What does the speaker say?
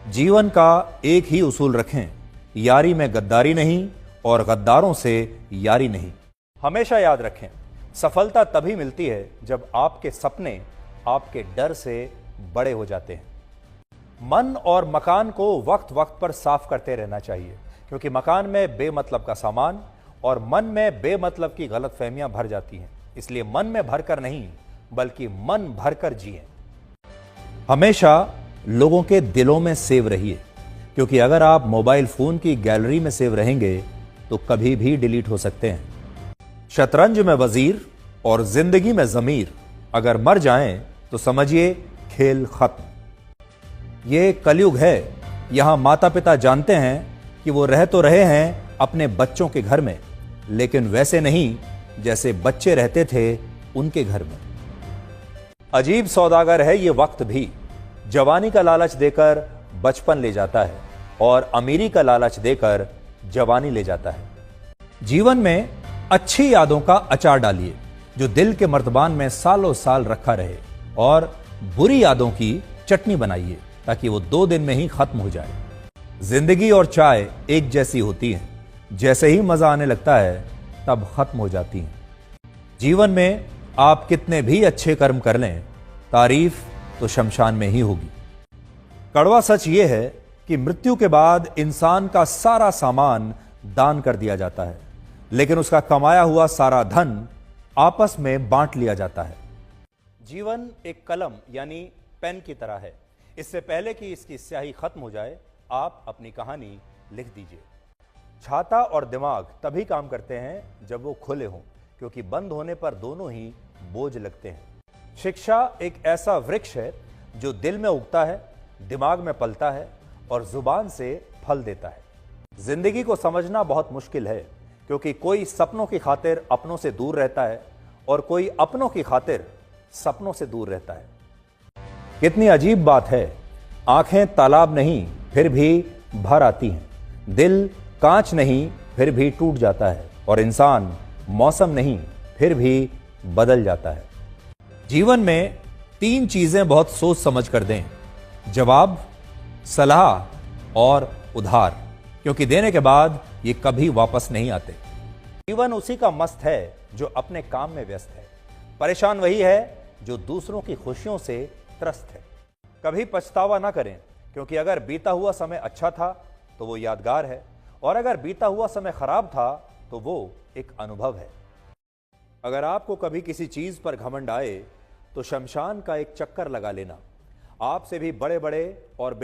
जीवन का एक ही उसूल रखें, यारी में गद्दारी नहीं और गद्दारों से यारी नहीं। हमेशा याद रखें, सफलता तभी मिलती है जब आपके सपने आपके डर से बड़े हो जाते हैं। मन और मकान को वक्त वक्त पर साफ करते रहना चाहिए, क्योंकि मकान में बेमतलब का सामान और मन में बेमतलब की गलतफहमियां भर जाती हैं। इसलिए मन में भरकर नहीं, बल्कि मन भरकर जिएं। हमेशा लोगों के दिलों में सेव रहिए, क्योंकि अगर आप मोबाइल फोन की गैलरी में सेव रहेंगे तो कभी भी डिलीट हो सकते हैं। शतरंज में वजीर और जिंदगी में जमीर अगर मर जाएं तो समझिए खेल खत्म। ये कलयुग है, यहां माता पिता जानते हैं कि वो रह तो रहे हैं अपने बच्चों के घर में, लेकिन वैसे नहीं जैसे बच्चे रहते थे उनके घर में। अजीब सौदागर है ये वक्त भी, जवानी का लालच देकर बचपन ले जाता है और अमीरी का लालच देकर जवानी ले जाता है। जीवन में अच्छी यादों का अचार डालिए जो दिल के मर्तबान में सालों साल रखा रहे, और बुरी यादों की चटनी बनाइए ताकि वो 2 दिन में ही खत्म हो जाए। जिंदगी और चाय एक जैसी होती हैं, जैसे ही मजा आने लगता है तब खत्म हो जाती हैं। जीवन में आप कितने भी अच्छे कर्म कर लें, तारीफ तो शमशान में ही होगी। कड़वा सच यह है कि मृत्यु के बाद इंसान का सारा सामान दान कर दिया जाता है, लेकिन उसका कमाया हुआ सारा धन आपस में बांट लिया जाता है। जीवन एक कलम यानी पेन की तरह है। इससे पहले कि इसकी स्याही खत्म हो जाए, आप अपनी कहानी लिख दीजिए। छाता और दिमाग तभी काम करते हैं जब वो खुले हों, क्योंकि बंद होने पर दोनों ही बोझ लगते हैं। शिक्षा एक ऐसा वृक्ष है जो दिल में उगता है, दिमाग में पलता है और जुबान से फल देता है। जिंदगी को समझना बहुत मुश्किल है, क्योंकि कोई सपनों की खातिर अपनों से दूर रहता है और कोई अपनों की खातिर सपनों से दूर रहता है। कितनी अजीब बात है, आंखें तालाब नहीं फिर भी भर आती हैं, दिल कांच नहीं फिर भी टूट जाता है, और इंसान मौसम नहीं फिर भी बदल जाता है। जीवन में 3 चीजें बहुत सोच समझ कर दें: जवाब, सलाह और उधार, क्योंकि देने के बाद ये कभी वापस नहीं आते। जीवन उसी का मस्त है जो अपने काम में व्यस्त है। परेशान वही है जो दूसरों की खुशियों से त्रस्त है। कभी पछतावा ना करें, क्योंकि अगर बीता हुआ समय अच्छा था तो वो यादगार है, और अगर बीता हुआ समय खराब था तो वो एक अनुभव है। अगर आपको कभी किसी चीज पर घमंड आए तो शमशान का एक चक्कर लगा लेना। आपसे भी बड़े बड़े और